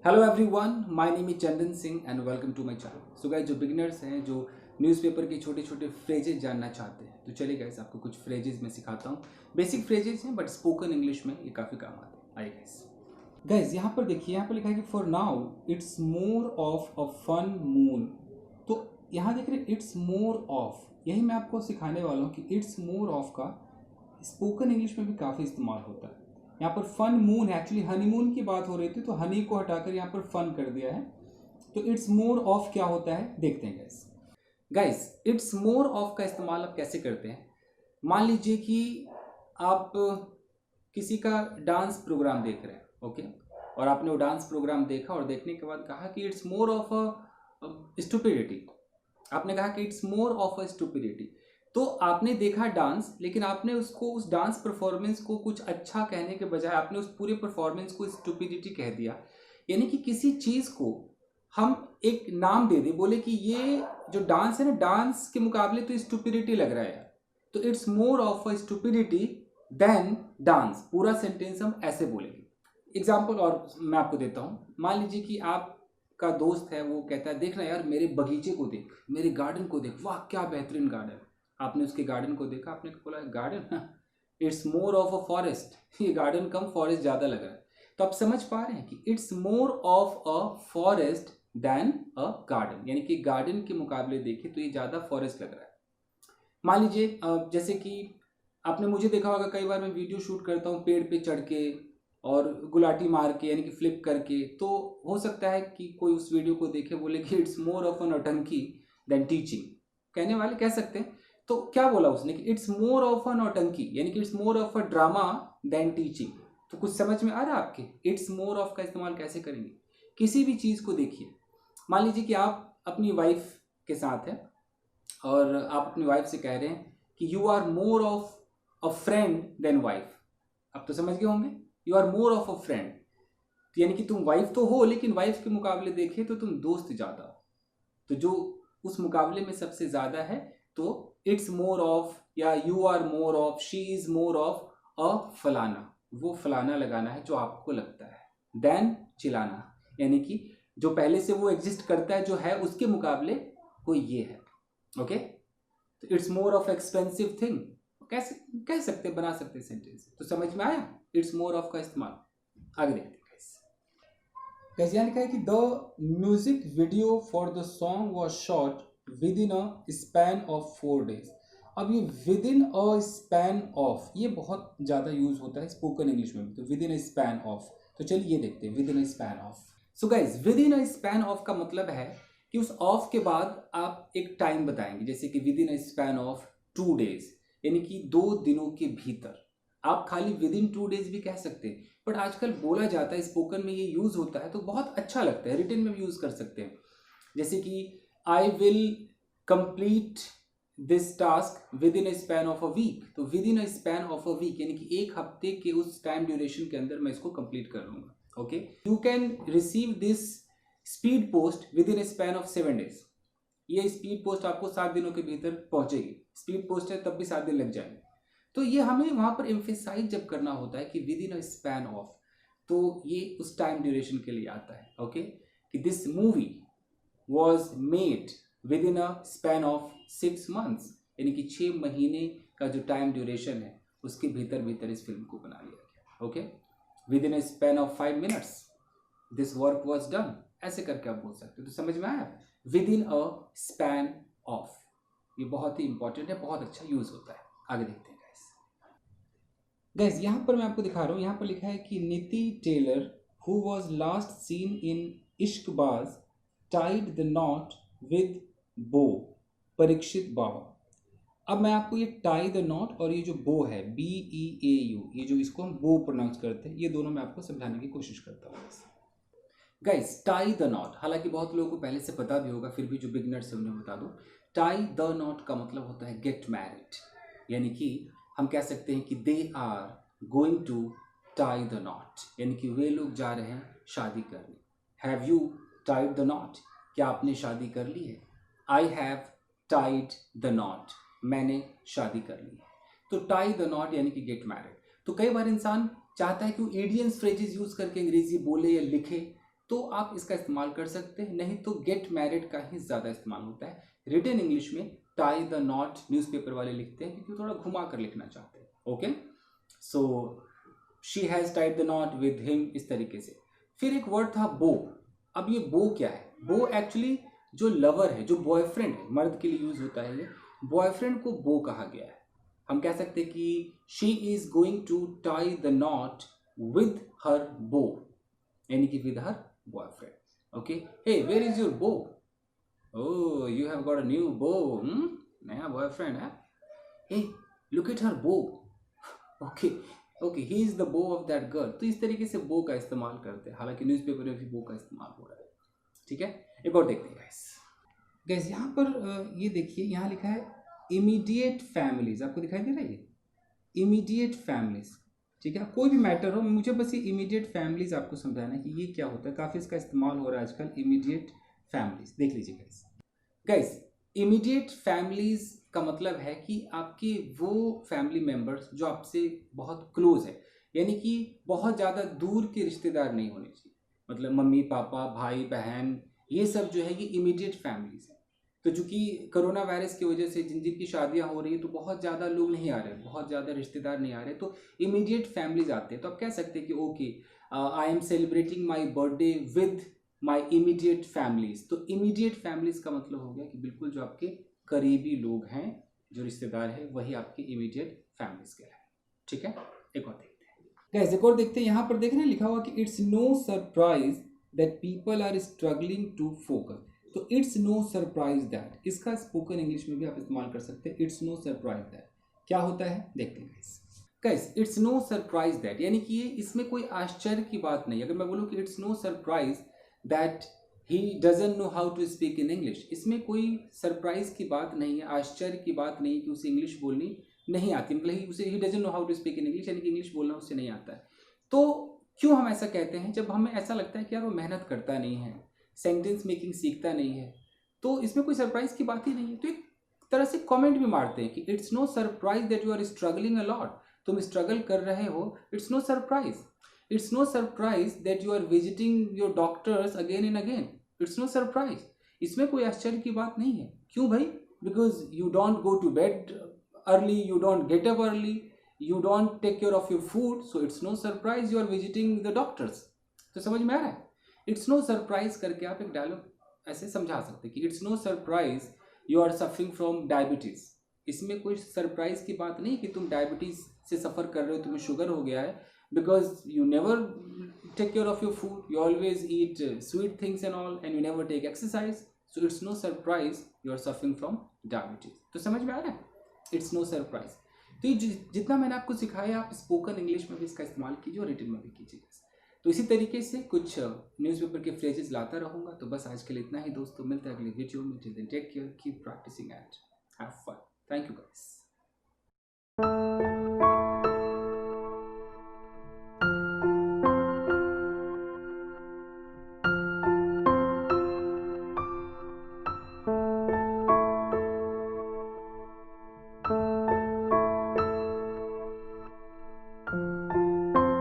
Hello everyone, my name is Chandan Singh and welcome to my channel. So guys, जो beginners हैं, जो newspaper के छोटे छोटे फ्रेजेस जानना चाहते हैं, तो चलिए गाइस, आपको कुछ फ्रेजेस मैं सिखाता हूँ। बेसिक फ्रेजेस हैं बट स्पोकन इंग्लिश में ये काफ़ी काम आते हैं। आइए गाइस, यहाँ पर देखिए, यहाँ पर लिखा है कि for now it's more of a fun moon. तो यहाँ देख रहे हैं इट्स मोर ऑफ, यही मैं आपको सिखाने वाला हूँ कि इट्स मोर ऑफ का स्पोकन इंग्लिश में भी काफ़ी इस्तेमाल होता है। यहाँ पर फन मून है, एक्चुअली हनीमून की बात हो रही थी तो हनी को हटाकर यहाँ पर फन कर दिया है। तो इट्स मोर ऑफ क्या होता है देखते हैं guys. Guys, it's more of का इस्तेमाल आप कैसे करते हैं? मान लीजिए कि आप किसी का डांस प्रोग्राम देख रहे हैं, ओके, और आपने वो डांस प्रोग्राम देखा और देखने के बाद कहा कि it's more of a stupidity. आपने कहा कि it's more of a stupidity. तो आपने देखा डांस, लेकिन आपने उसको, उस डांस परफॉर्मेंस को कुछ अच्छा कहने के बजाय आपने उस पूरे परफॉर्मेंस को स्टुपिडिटी कह दिया। यानी कि किसी चीज़ को हम एक नाम दे दें, बोले कि ये जो डांस है ना, डांस के मुकाबले तो स्टुपिडिटी लग रहा है यार, तो it's more of a stupidity than dance. पूरा सेंटेंस हम ऐसे बोलेंगे। एग्जाम्पल और मैं आपको देता हूँ। मान लीजिए कि आप का दोस्त है, वो कहता है देखना यार मेरे बगीचे को देख, मेरे गार्डन को देख, वाह क्या बेहतरीन गार्डन। आपने उसके गार्डन को देखा, आपने बोला garden, it's more of a forest. ये गार्डन कम फॉरेस्ट ज़्यादा लग रहा है। तो आप समझ पा रहे हैं कि it's more of a forest than a garden, यानी कि गार्डन के मुकाबले देखें तो ये ज़्यादा फॉरेस्ट लग रहा है। मान लीजिए जैसे कि आपने मुझे देखा होगा, कई बार मैं वीडियो शूट करता हूँ पेड़ पे चढ़ के और गुलाटी मार के, यानी कि फ्लिप करके। तो हो सकता है कि कोई उस वीडियो को देखे, बोले कि इट्स मोर ऑफ अ नौटंकी देन टीचिंग। कहने वाले कह सकते हैं। तो क्या बोला उसने कि इट्स मोर ऑफ अ नौटंकी, यानी कि it's more of a drama than teaching. तो कुछ समझ में आ रहा है आपके? इट्स मोर ऑफ का इस्तेमाल कैसे करेंगे? किसी भी चीज़ को देखिए, मान लीजिए कि आप अपनी वाइफ के साथ हैं और आप अपनी वाइफ से कह रहे हैं कि you are more of a friend than wife. अब तो समझ गए होंगे, you are more of a friend, यानी कि तुम वाइफ तो हो, लेकिन वाइफ के मुकाबले देखें तो तुम दोस्त ज़्यादा हो। तो जो उस मुकाबले में सबसे ज़्यादा है, तो इट्स मोर ऑफ या you are more of, she is more of a फलाना। वो फलाना लगाना है जो आपको लगता है। देन चिलाना, यानी कि जो पहले से वो एग्जिस्ट करता है, जो है उसके मुकाबले कोई ये है। ओके, तो it's more of expensive thing, कैसे कह सकते, बना सकते सेंटेंस। तो समझ में आया इट्स मोर ऑफ का इस्तेमाल। आगे देखते हैं। कैसे लिखा है कि the music video for the song was shot with in a span of 4 days। अब ये with in a span of, ये बहुत ज़्यादा यूज होता है स्पोकन इंग्लिश में। तो within a span of, तो चलिए ये देखते हैं with in a span of. So guys, with in a span of का मतलब है कि उस ऑफ के बाद आप एक टाइम बताएंगे, जैसे कि with in a span of 2 days, यानी कि 2 दिनों के भीतर। आप खाली विद इन 2 days भी कह सकते हैं, बट आजकल बोला जाता है, स्पोकन में ये यूज होता है तो बहुत अच्छा लगता है। रिटन में भी यूज कर सकते हैं, जैसे कि I will complete this task within a span of a week. तो within a span of a week, यानी कि एक हफ्ते के उस टाइम ड्यूरेशन के अंदर मैं इसको कंप्लीट कर लूंगा। Okay, you can receive this speed post with in a span of 7 days। ये स्पीड पोस्ट आपको 7 दिनों के भीतर पहुंचेगी। स्पीड पोस्ट है तब भी 7 दिन लग जाएंगे। तो ये हमें वहां पर एम्फेसाइज जब करना होता है कि with in a span of, तो ये उस टाइम ड्यूरेशन के लिए आता है। ओके, कि this movie was made with in a span of 6 months, यानी कि 6 महीने का जो टाइम ड्यूरेशन है उसके भीतर भीतर इस फिल्म को बना लिया गया। Okay, with in a span of 5 minutes this work was done, ऐसे करके आप बोल सकते हो। तो समझ में आया, with in a span of, ये बहुत ही इंपॉर्टेंट है, बहुत अच्छा यूज होता है। आगे देखते हैं गाइस, यहाँ पर मैं आपको दिखा रहा हूँ, यहाँ पर लिखा है कि Niti Taylor who was last seen in Ishqbaaz tied the knot with Bawa, Parikshit बाबा। अब मैं आपको ये टाई द नॉट और ये जो बो है, BEAU, ये जो इसको हम बो प्रोनाउंस करते हैं, ये दोनों मैं आपको समझाने की कोशिश करता हूँ। गाइस, टाई द नॉट, हालांकि बहुत लोगों को पहले से पता भी होगा, फिर भी जो बिगनर्स है उन्हें बता दूं। टाई द नॉट का मतलब होता है गेट मैरिड, यानी कि हम कह सकते हैं कि they are going to tie the knot, यानी कि वे लोग जा रहे हैं शादी करने। Have you tied the knot, क्या आपने शादी कर ली है? I have tied the knot, मैंने शादी कर ली है। तो टाई द नॉट यानी कि गेट मैरिड। तो कई बार इंसान चाहता है कि वो एडियंस फ्रेजेस यूज करके अंग्रेजी बोले या लिखे, तो आप इसका इस्तेमाल कर सकते हैं, नहीं तो गेट मैरिड का ही ज़्यादा इस्तेमाल होता है। रिटन इंग्लिश में टाई द नॉट न्यूज़पेपर वाले लिखते हैं क्योंकि थोड़ा घुमा कर लिखना चाहते हैं। Okay, so she has Tide the knot with him, इस तरीके से। फिर एक वर्ड था बो। अब ये बो क्या है? बो एक्चुअली जो लवर है, जो बॉयफ्रेंड है, मर्द के लिए यूज होता है ये, बॉयफ्रेंड को बो कहा गया है। हम कह सकते हैं कि she is going to tie the knot with her beau, यानी कि with her boyfriend. Okay, hey where is your beau? Oh, you have got a new beau, नया बॉयफ्रेंड है। Hey look at her beau. Okay okay, he is the beau of that girl. तो इस तरीके से बो का इस्तेमाल करते हैं, हालांकि न्यूज़पेपर में भी बो का इस्तेमाल हो रहा है। ठीक है, एक और देखते हैं गाइस। यहाँ पर ये देखिए, यहाँ लिखा है इमीडिएट फैमिलीज, आपको दिखाई दे रहा है ये इमीडिएट फैमिलीज। ठीक है, कोई भी मैटर हो, मुझे बस ये इमीडिएट फैमिलीज आपको समझाना है कि ये क्या होता है। काफ़ी इसका इस्तेमाल हो रहा है आजकल, इमीडिएट फैमिलीज। देख लीजिए गाइस, इमीडिएट फैमिलीज का मतलब है कि आपके वो फैमिली मेम्बर्स जो आपसे बहुत क्लोज है, यानी कि बहुत ज़्यादा दूर के रिश्तेदार नहीं होने चाहिए। मतलब मम्मी पापा भाई बहन, ये सब जो है ये इमीडिएट फैमिलीज है। तो चूंकि कोरोना वायरस की वजह से जिन जिन की शादियां हो रही है, तो बहुत ज़्यादा लोग नहीं आ रहे, बहुत ज़्यादा रिश्तेदार नहीं आ रहे, तो इमीडिएट फैमिलीज आते हैं। तो आप कह सकते हैं कि okay, I am celebrating my birthday with my immediate families. तो इमीडिएट फैमिलीज का मतलब हो गया कि बिल्कुल जो आपके करीबी लोग हैं, जो रिश्तेदार है, वही आपके इमीडिएट फैमिलीज के हैं। ठीक है, एक और देखते हैं गाइस, एक और देखते हैं। यहाँ पर देख रहे हैं लिखा हुआ कि it's no surprise that people are struggling to focus. तो इट्स नो सरप्राइज दैट, इसका स्पोकन इंग्लिश में भी आप इस्तेमाल कर सकते हैं। इट्स नो सरप्राइज दैट क्या होता है, देखते हैं guys. It's no surprise that यानी कि ये इसमें कोई आश्चर्य की बात नहीं। अगर मैं बोलूँ कि it's no surprise that he doesn't know how to speak in English, इसमें कोई सरप्राइज की बात नहीं है, आश्चर्य की बात नहीं कि उसे इंग्लिश बोलनी नहीं आती। मतलब उसे he doesn't know how to speak in English, यानी कि इंग्लिश बोलना उससे नहीं आता है। तो क्यों हम ऐसा कहते हैं? जब हमें ऐसा लगता है कि यार वो मेहनत करता नहीं है, सेंटेंस मेकिंग सीखता नहीं है, तो इसमें कोई सरप्राइज की बात ही नहीं है। तो एक तरह से कमेंट भी मारते हैं कि it's no surprise that you are struggling a lot, तुम स्ट्रगल कर रहे हो, it's no surprise. It's no surprise that you are visiting your doctors again and again, it's no surprise. इसमें कोई आश्चर्य की बात नहीं है। क्यों भाई? Because you don't go to bed early, you don't get up early, you don't take care of your food, so it's no surprise you are visiting the doctors। तो समझ में आ रहा है? it's no surprise करके आप एक dialogue ऐसे समझा सकते हैं कि it's no surprise you are suffering from diabetes। इसमें कोई सरप्राइज की बात नहीं कि तुम डायबिटीज से सफ़र कर रहे हो, तुम्हें शुगर हो गया है, because you never take care of your food, you always eat sweet things and all, and you never take exercise, so it's no surprise you are suffering from diabetes। तो समझ में आ रहा है? it's no surprise। तो ये जितना मैंने आपको सिखाया, आप स्पोकन इंग्लिश में भी इसका इस्तेमाल कीजिए और रिटन में भी कीजिए। तो इसी तरीके से कुछ न्यूज़पेपर के फ्रेजेस लाता रहूँगा। तो बस आज के लिए इतना ही दोस्तों, मिलते हैं अगले वीडियो में। Till then take care, keep practising and have fun. Thank you guys.